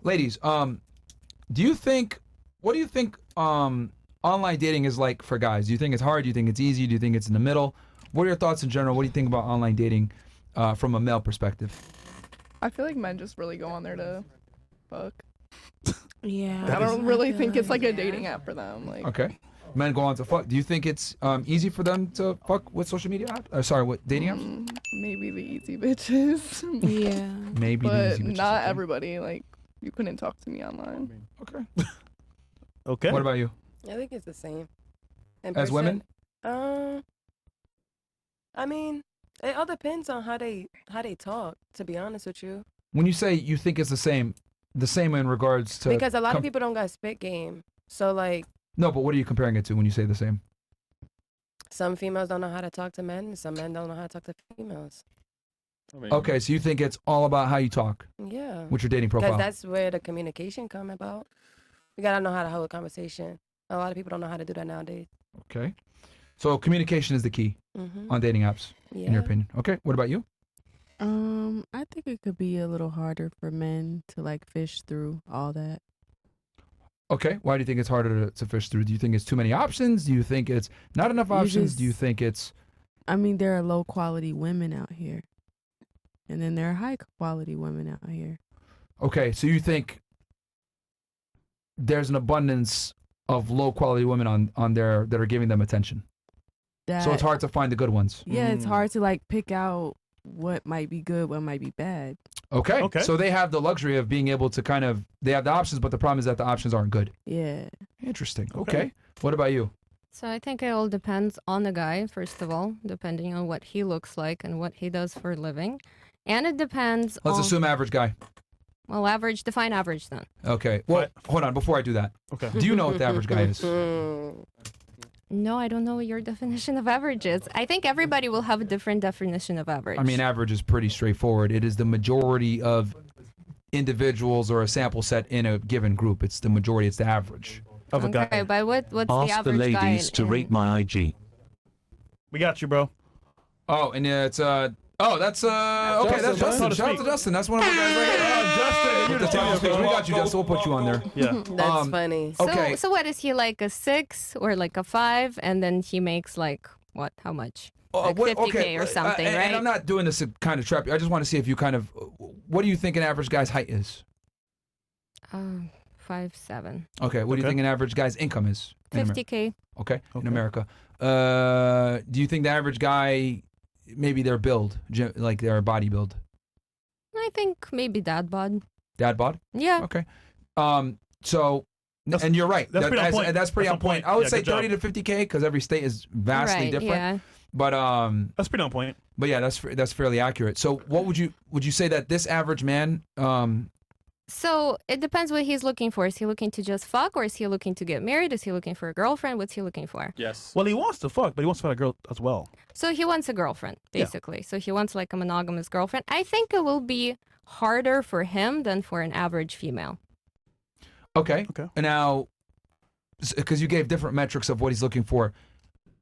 ladies, what do you think online dating is like for guys? Do you think it's hard? Do you think it's easy? Do you think it's in the middle? What are your thoughts in general? What do you think about online dating from a male perspective? I feel like men just really go on there to fuck. Yeah. I don't really think it's like a dating app for them. Like, Okay. Men go on to fuck. Do you think it's easy for them to fuck with social media apps? Sorry, what dating apps? maybe the easy bitches. Yeah. Maybe the But easy bitches, not okay. everybody. Like, you couldn't talk to me online. Okay. Okay. What about you? I think it's the same. In As women? I mean, it all depends on how they talk. To be honest with you, When you say you think it's the same in regards to because a lot of people don't got spit game. So like, No, but what are you comparing it to when you say the same? some females don't know how to talk to men, and some men don't know how to talk to females. Okay, so you think it's all about how you talk Yeah. with your dating profile? Because that's where the communication come about. You gotta know how to hold a conversation. A lot of people don't know how to do that nowadays. Okay. So communication is the key on dating apps, Yeah. in your opinion. Okay, what about you? I think it could be a little harder for men to like fish through all that. Okay, why do you think it's harder to fish through? Do you think it's too many options? Do you think it's not enough options? Do you think it's... I mean, there are low quality women out here. And then there are high quality women out here. Okay, so you think there's an abundance of low quality women on there that are giving them attention. So it's hard to find the good ones. Yeah, it's hard to like pick out what might be good, what might be bad. Okay. So they have the luxury of being able to kind of, they have the options, but the problem is that the options aren't good. Yeah. Interesting. Okay. What about you? So I think it all depends on the guy, first of all, depending on what he looks like and what he does for a living. And it depends Let's on... assume average guy. Well, average, define average then. Okay. Well, hold on. Before I do that. Okay. Do you know what the average guy is? No, I don't know what your definition of average is. I think everybody will have a different definition of average. I mean, average is pretty straightforward. It is the majority of individuals or a sample set in a given group. It's the majority. It's the average. Of a guy. Okay, but what's the Ask the average guy ladies to rate my IG. We got you, bro. Oh, and it's that's okay. That's Justin. Shout out to Justin. That's one of our guys right here. Justin, You're the table speech. We got you, Justin. We'll put you on there. Yeah. That's funny. Okay. So what is he, like a 6 or like a 5, and then he makes like what? How much? Like 50K or something, right? And I'm not doing this to kind of trap you. I just want to see if you kind of, what do you think an average guy's height is? 5'7". Okay. What do you think an average guy's income is? 50K. Okay. In America. Do you think the average guy, maybe their build, like their body build? I think maybe dad bod. Dad bod? Yeah. Okay. So, and you're right. That's pretty on point. That's pretty That's on point. I would say 30 to 50K because every state is vastly different. Yeah. But that's pretty on point. But yeah, that's fairly accurate. So, what would you say that this average man? So it depends what he's looking for. Is he looking to just fuck, or is he looking to get married? Is he looking for a girlfriend? What's he looking for? Yes. Well, he wants to fuck, but he wants to find a girl as well. So he wants a girlfriend, basically. So he wants like a monogamous girlfriend. I think it will be harder for him than for an average female. Okay. And now, because you gave different metrics of what he's looking for,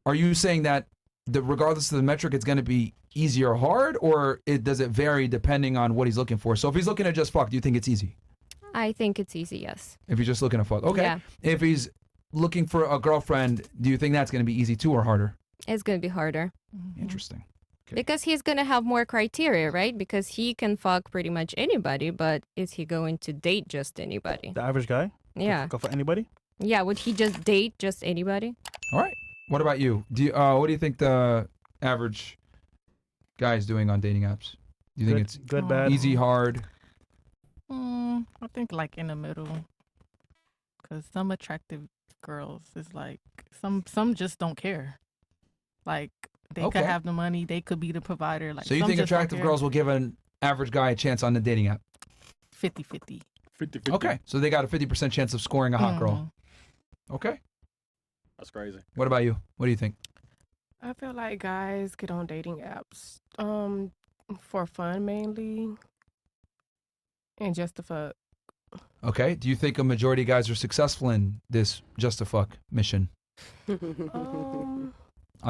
are you saying that regardless of the metric, it's going to be easy or hard, or does it vary depending on what he's looking for? So if he's looking to just fuck, do you think it's easy? I think it's easy, yes. If he's just looking to fuck, okay. Yeah. If he's looking for a girlfriend, do you think that's going to be easy too or harder? It's going to be harder. Interesting. Because he's going to have more criteria, right? Because he can fuck pretty much anybody, but is he going to date just anybody? The average guy? Yeah. Go for anybody? Yeah, would he just date just anybody? All right. What about you? What do you think the average guy is doing on dating apps? Do you think it's good, bad, easy, hard? I think like in the middle, because some attractive girls is like some just don't care. Like they could have the money, they could be the provider. Like so you think attractive girls will give an average guy a chance on the dating app? 50-50. 50-50. Okay, so they got a 50% chance of scoring a hot girl. Okay. That's crazy. What about you? What do you think? I feel like guys get on dating apps for fun mainly and just to fuck. Okay. Do you think a majority of guys are successful in this just to fuck mission on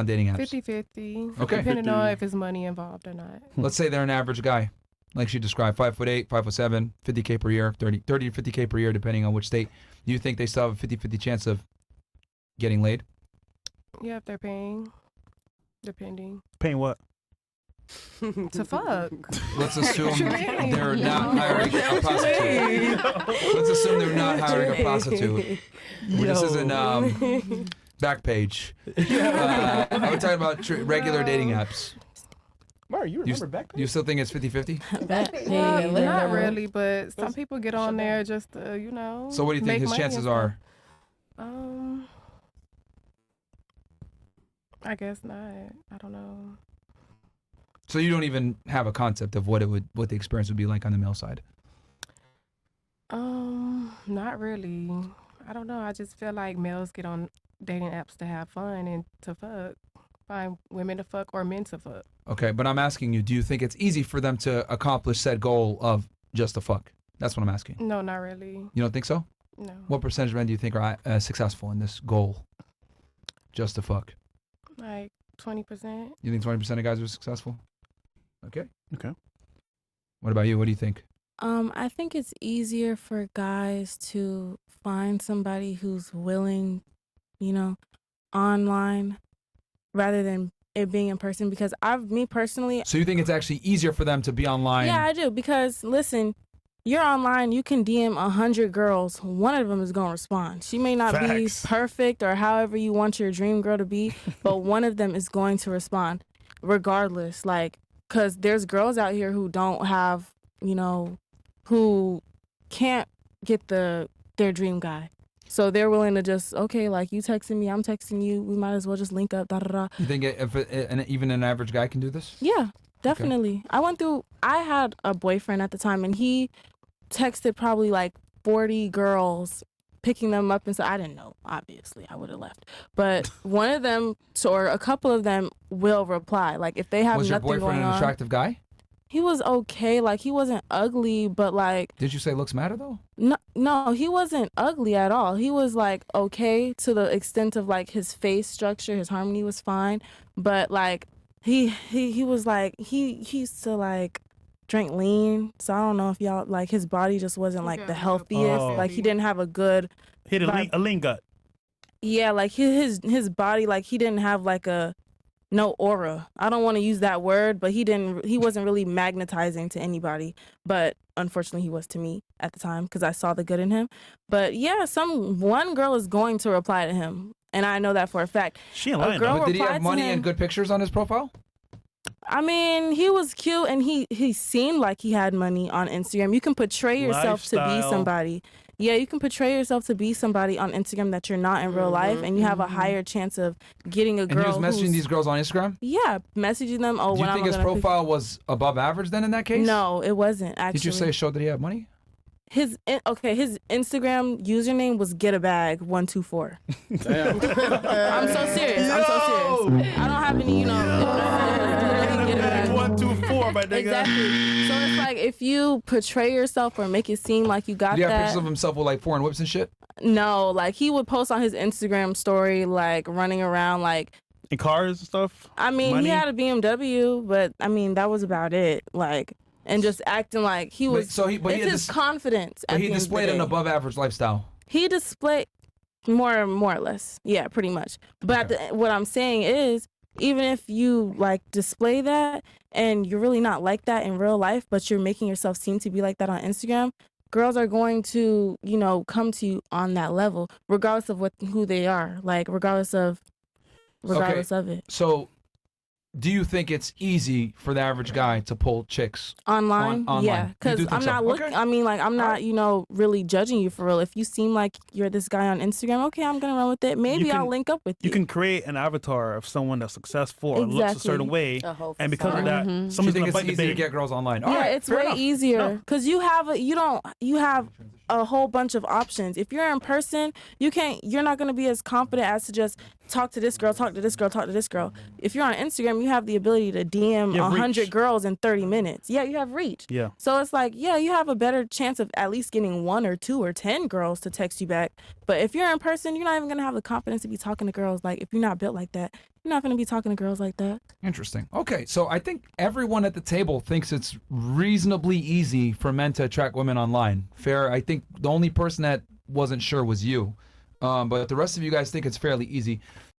dating apps? 50-50. Okay. Depending on if there's money involved or not. Let's say they're an average guy. like she described, 5'8", 5'7", 50K per year, 30 to 50K per year, depending on which state. Do you think they still have a 50-50 chance of getting laid? Yeah, if they're paying, depending. Paying what? To fuck. Let's assume What you mean? they're not hiring a prostitute. Let's assume they're not hiring a prostitute. This isn't Backpage. I'm talking about regular dating apps. Myron, you remember back You still think it's 50-50? Well, not really, but some people get on there just to, So what do you think make his money chances and are? stuff. I guess not. I don't know. So you don't even have a concept of what the experience would be like on the male side? Not really. I don't know. I just feel like males get on dating apps to have fun and to fuck. Find women to fuck or men to fuck. Okay, but I'm asking you, do you think it's easy for them to accomplish said goal of just to fuck? That's what I'm asking. No, not really. You don't think so? No. What percentage of men do you think are successful in this goal? Just to fuck. Like 20%. You think 20% of guys are successful? Okay. Okay. What about you? What do you think? I think it's easier for guys to find somebody who's willing, online rather than it being in person, because me personally. So you think it's actually easier for them to be online? Yeah, I do, because listen, you're online, you can DM 100 girls, one of them is going to respond. She may not be perfect or however you want your dream girl to be, but one of them is going to respond regardless, because there's girls out here who don't have, who can't get their dream guy. So they're willing to just, okay, like you texting me, I'm texting you, we might as well just link up, da-da-da. You think even an average guy can do this? Yeah, definitely. Okay. I had a boyfriend at the time, and he texted probably like 40 girls, picking them up, and so I didn't know, obviously, I would have left. But one of them, or a couple of them, will reply. Like, if they have nothing going on. Was your boyfriend an attractive guy? He was okay. Like, he wasn't ugly, but like. Did you say looks matter though? No, he wasn't ugly at all. He was like okay to the extent of like his face structure, his harmony was fine, but like he was like he used to like drink lean, so I don't know if y'all like his body just wasn't like the healthiest. Like he didn't have a good. He had a lean gut. Yeah, like his body, like he didn't have like no aura. I don't want to use that word, but he wasn't really magnetizing to anybody. But unfortunately, he was to me at the time because I saw the good in him. But yeah, one girl is going to reply to him, and I know that for a fact. She ain't lying. But did he have money and good pictures on his profile? I mean, he was cute, and he seemed like he had money on Instagram. You can portray yourself to be somebody. Yeah, you can portray yourself to be somebody on Instagram that you're not in real life, and you have a higher chance of getting a girl. And he was messaging these girls on Instagram? Yeah, messaging them. Do you think his profile was above average then in that case? No, it wasn't, actually. Did you say it showed that he had money? His Instagram username was GetABag124. Damn. I'm so serious. I don't have any, GetABag 124, my nigga. Exactly. So it's like if you portray yourself or make it seem like you got that. Do you have pictures of himself with like foreign whips and shit? No, like he would post on his Instagram story like running around like in cars and stuff. I mean, Money? he had a BMW, but I mean that was about it. Like. And just acting like he was. It's his confidence. But he displayed an above average lifestyle. He displayed more or less. Yeah, pretty much. But what I'm saying is, even if you like display that and you're really not like that in real life, but you're making yourself seem to be like that on Instagram, girls are going to, come to you on that level, regardless of who they are. Like regardless of it. So. Do you think it's easy for the average guy to pull chicks online? Yeah, because I'm not looking. Okay. I mean, like I'm not, really judging you for real. If you seem like you're this guy on Instagram, okay, I'm gonna run with it. Maybe I'll link up with you. You can create an avatar of someone that's successful or looks a certain way, and because of that, someone's gonna bite the bait. To get girls online. Yeah, it's way easier because you have a whole bunch of options. If you're in person, you're not gonna be as confident as to just talk to this girl, talk to this girl, talk to this girl. If you're on Instagram, you have the ability to DM 100 girls in 30 minutes. Yeah, you have reach. Yeah. So it's like, yeah, you have a better chance of at least getting 1 or 2 or 10 girls to text you back. But if you're in person, you're not even going to have the confidence to be talking to girls. Like, if you're not built like that, You're not going to be talking to girls like that. Interesting. Okay, so I think everyone at the table thinks it's reasonably easy for men to attract women online. Fair. I think the only person that wasn't sure was you. But the rest of you guys think it's fairly easy.